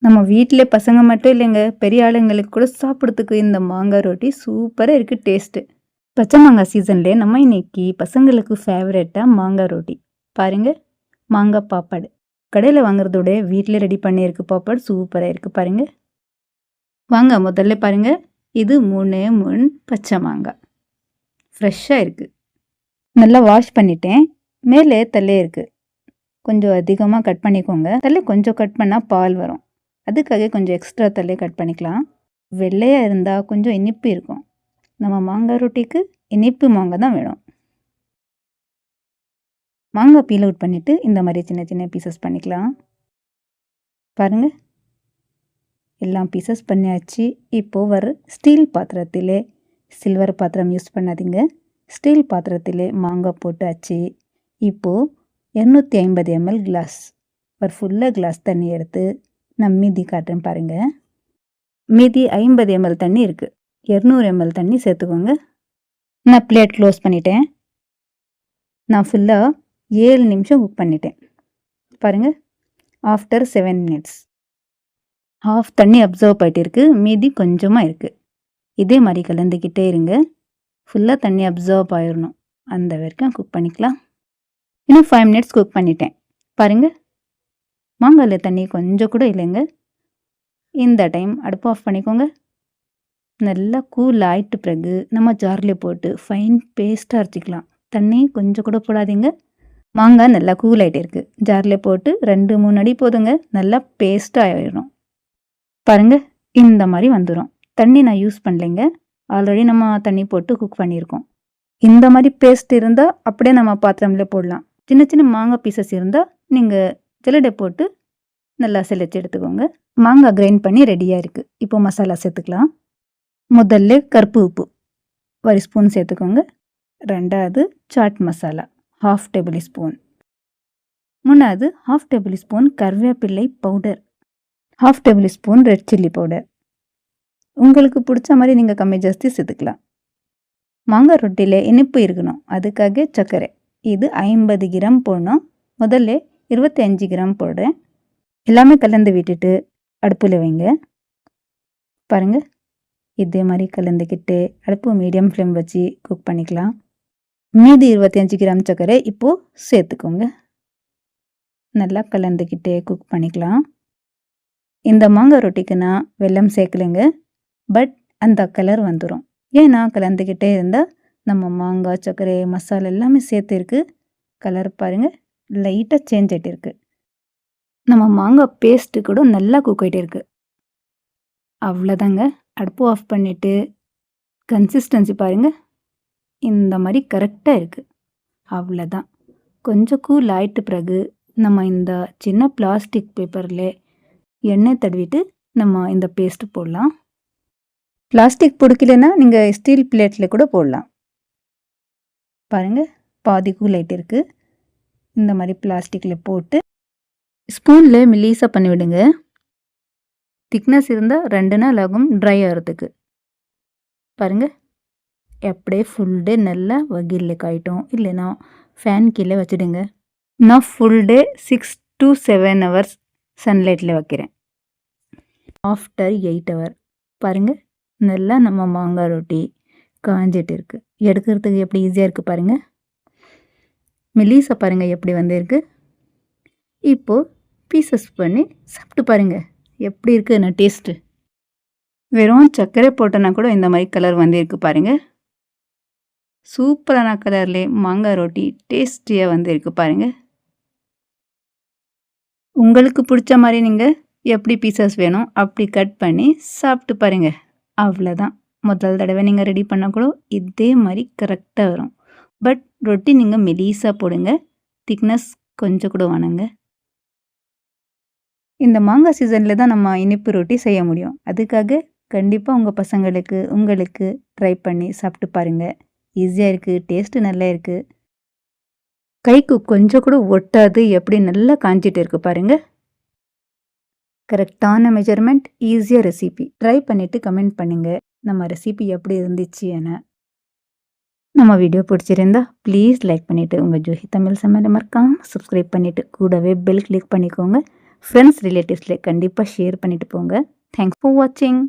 நம்ம வீட்டிலே பசங்க மட்டும் இல்லைங்க, பெரிய ஆளுங்களுக்கு கூட சாப்பிட்றதுக்கு இந்த மாங்காய் ரொட்டி சூப்பரா இருக்கு டேஸ்ட்டு. பச்சை மாங்காய் சீசன்லே நம்ம இன்னைக்கு பசங்களுக்கு ஃபேவரட்டா மாங்காய் ரொட்டி. பாருங்க, மாங்காய் பாப்பாடு. கடையில வாங்குறதோட வீட்டிலே ரெடி பண்ணியிருக்கு பாப்பாடு சூப்பரா இருக்கு பாருங்க. வாங்க முதல்ல பாருங்க, இது 3 பச்சை மாங்காய். ஃப்ரெஷ்ஷாக இருக்கு. நல்லா வாஷ் பண்ணிட்டேன். மேலே தள்ளே இருக்கு. கொஞ்சம் அதிகமாக கட் பண்ணிக்கோங்க. தள்ளே கொஞ்சம் கட் பண்ணால் பால் வரும். அதுக்காக கொஞ்சம் எக்ஸ்ட்ரா தள்ளே கட் பண்ணிக்கலாம். வெள்ளையாக இருந்தால் கொஞ்சம் இனிப்பு இருக்கும். நம்ம மாங்காய் ரொட்டிக்கு இனிப்பு மாங்காய் தான் வேணும். மாங்காய் பீல் அவுட் பண்ணிவிட்டு இந்த மாதிரி சின்ன சின்ன பீசஸ் பண்ணிக்கலாம். பாருங்கள், எல்லாம் பீசஸ் பண்ணியாச்சு. இப்போது வர ஸ்டீல் பாத்திரத்திலே, சில்வர் பாத்திரம் யூஸ் பண்ணாதீங்க, ஸ்டீல் பாத்திரத்திலே மாங்காய் போட்டாச்சு. இப்போது 250 ml கிளாஸ், ஒரு ஃபுல்லாக கிளாஸ் தண்ணி எடுத்து நான் மீதி காட்டுறேன் பாருங்கள். மீதி 50 ml தண்ணி இருக்குது. 200 ml தண்ணி சேர்த்துக்கோங்க. நான் பிளேட் க்ளோஸ் பண்ணிட்டேன். நான் ஃபுல்லாக 7 நிமிஷம் குக் பண்ணிட்டேன். பாருங்கள், ஆஃப்டர் 7 minutes ஹாஃப் தண்ணி அப்சர்வ் ஆகிட்டு இருக்குது, மீதி கொஞ்சமாக இருக்குது. இதே மாதிரி கலந்துக்கிட்டே இருங்க. ஃபுல்லாக தண்ணி அப்சர்வ் ஆயிடணும், அந்த வரைக்கும் குக் பண்ணிக்கலாம். இன்னும் 5 minutes குக் பண்ணிட்டேன். பாருங்கள், மாங்காயில் தண்ணி கொஞ்சம் கூட இல்லைங்க. இந்த டைம் அடுப்பு ஆஃப் பண்ணிக்கோங்க. நல்லா கூல் ஆகிட்டு பிறகு நம்ம ஜாரில் போட்டு ஃபைன் பேஸ்ட்டாக அரைச்சிக்கலாம். தண்ணி கொஞ்சம் கூட போடாதீங்க. மாங்காய் நல்லா கூல் ஆகிட்டே இருக்குது. ஜாரில் போட்டு 2-3 அடி போதுங்க, நல்லா பேஸ்ட்டாக ஆகிடும். பாருங்கள், இந்த மாதிரி வந்துடும். தண்ணி நான் யூஸ் பண்ணலைங்க, ஆல்ரெடி நம்ம தண்ணி போட்டு குக் பண்ணியிருக்கோம். இந்த மாதிரி பேஸ்ட் இருந்தால் அப்படியே நம்ம பாத்திரமில் போடலாம். சின்ன சின்ன மாங்காய் பீசஸ் இருந்தால் நீங்கள் ஜல்லடை போட்டு நல்லா செலச்சி எடுத்துக்கோங்க. மாங்காய் கிரைண்ட் பண்ணி ரெடியாக இருக்குது. இப்போ மசாலா சேர்த்துக்கலாம். முதல்ல கருப்பு உப்பு 1 ஸ்பூன் சேர்த்துக்கோங்க. 2வது சாட் மசாலா 1/2 டேபிள் ஸ்பூன். 3வது 1/2 டேபிள் ஸ்பூன் கருவேப்பிள்ளை powder, 1/2 tablespoon red chilli powder. உங்களுக்கு பிடிச்ச மாதிரி நீங்கள் கம்மி ஜாஸ்தி சேர்த்துக்கலாம். மாங்காய் ரொட்டியில் இனிப்பு இருக்கணும், அதுக்காக சர்க்கரை இது 50 கிராம் போடணும். முதல்ல 25 கிராம் போடுறேன். எல்லாமே கலந்து விட்டுட்டு அடுப்பில் வைங்க. பாருங்கள், இதே மாதிரி கலந்துக்கிட்டு அடுப்பு மீடியம் ஃப்ளேம் வச்சு குக் பண்ணிக்கலாம். மீதி 25 கிராம் சர்க்கரை இப்போது சேர்த்துக்கோங்க. நல்லா கலந்துக்கிட்டே குக் பண்ணிக்கலாம். இந்த மாங்காய் ரொட்டிக்கு நான் வெல்லம் சேர்க்கலைங்க, பட் அந்த கலர் வந்துடும். ஏன்னா கலந்துக்கிட்டே இருந்தால் நம்ம மாங்காய் சர்க்கரை மசாலா எல்லாமே சேர்த்துருக்கு. கலர் பாருங்கள், லைட்டாக சேஞ்ச் ஆகிட்டு இருக்குது. நம்ம மாங்காய் பேஸ்ட்டு கூட நல்லா குக் ஆகிட்டே இருக்குது. அவ்வளோதாங்க. அடுப்பு ஆஃப் பண்ணிவிட்டு கன்சிஸ்டன்சி பாருங்கள், இந்த மாதிரி கரெக்டாக இருக்குது. அவ்வளோதான். கொஞ்சம் கூல் ஆகிட்டு பிறகு நம்ம இந்த சின்ன பிளாஸ்டிக் பேப்பரில் எண்ணெய் தடவிட்டு நம்ம இந்த பேஸ்ட்டு போடலாம். பிளாஸ்டிக் பிடிக்கலன்னா நீங்கள் ஸ்டீல் பிளேட்டில் கூட போடலாம். பாருங்கள், பாதி கூல் ஆகிட்டு இருக்குது. இந்த மாதிரி பிளாஸ்டிக்கில் போட்டு ஸ்பூனில் மெல்லிசாக பண்ணிவிடுங்க. திக்னஸ் இருந்தால் 2 நாள் ஆகும் ட்ரை ஆகிறதுக்கு. பாருங்கள், அப்படியே ஃபுல் டே நல்லா வகிலில் காயிட்டோம், இல்லைன்னா ஃபேன் கீழே வச்சுடுங்க. நான் ஃபுல் டே 6 to 7 hours சன்லைட்டில் வைக்கிறேன். ஆஃப்டர் 8 hour பாருங்கள், நல்லா நம்ம மாங்காய் ரொட்டி காஞ்சிட்டு இருக்குது. எடுக்கிறதுக்கு எப்படி ஈஸியாக இருக்குது பாருங்கள். மெல்லிசா பாருங்கள் எப்படி வந்திருக்கு. இப்போது பீசஸ் பண்ணி சாப்பிட்டு பாருங்கள் எப்படி இருக்குன்னு டேஸ்ட்டு. வெறும் சர்க்கரை போட்டோன்னா கூட இந்த மாதிரி கலர் வந்திருக்கு பாருங்கள். சூப்பரான கலர்லே மாங்காய் ரொட்டி டேஸ்டியாக வந்திருக்கு பாருங்கள். உங்களுக்கு பிடிச்ச மாதிரி நீங்கள் எப்படி பீசஸ் வேணும் அப்படி கட் பண்ணி சாப்பிட்டு பாருங்கள். அவ்வளோதான். முதல் தடவை நீங்கள் ரெடி பண்ணால் கூட இதே மாதிரி கரெக்டாக வரும். பட் ரொட்டி நீங்கள் மெலிசாக போடுங்க, திக்னஸ் கொஞ்சம் கூட வேணுங்க. இந்த மாங்காய் சீசனில் தான் நம்ம இனிப்பு ரொட்டி செய்ய முடியும். அதுக்காக கண்டிப்பாக உங்கள் பசங்களுக்கு உங்களுக்கு ட்ரை பண்ணி சாப்பிட்டு பாருங்கள். ஈஸியாக இருக்குது, டேஸ்ட்டு நல்லா இருக்குது, கைக்கு கொஞ்சம் கூட ஒட்டாது, எப்படி நல்லா காஞ்சிட்டு இருக்குது பாருங்கள். கரெக்டான மெஜர்மெண்ட், ஈஸியாக ரெசிபி. ட்ரை பண்ணிவிட்டு கமெண்ட் பண்ணுங்கள் நம்ம ரெசிபி எப்படி இருந்துச்சு என. நம்ம வீடியோ பிடிச்சிருந்தா ப்ளீஸ் லைக் பண்ணிவிட்டு உங்கள் ஜூஹி தமிழ் சமையலை மறக்காமல் சப்ஸ்கிரைப் பண்ணிவிட்டு கூடவே பெல் கிளிக் பண்ணிக்கோங்க. ஃப்ரெண்ட்ஸ் ரிலேட்டிவ்ஸில் கண்டிப்பாக ஷேர் பண்ணிவிட்டு போங்க. தேங்க்ஸ் ஃபார் வாட்சிங்.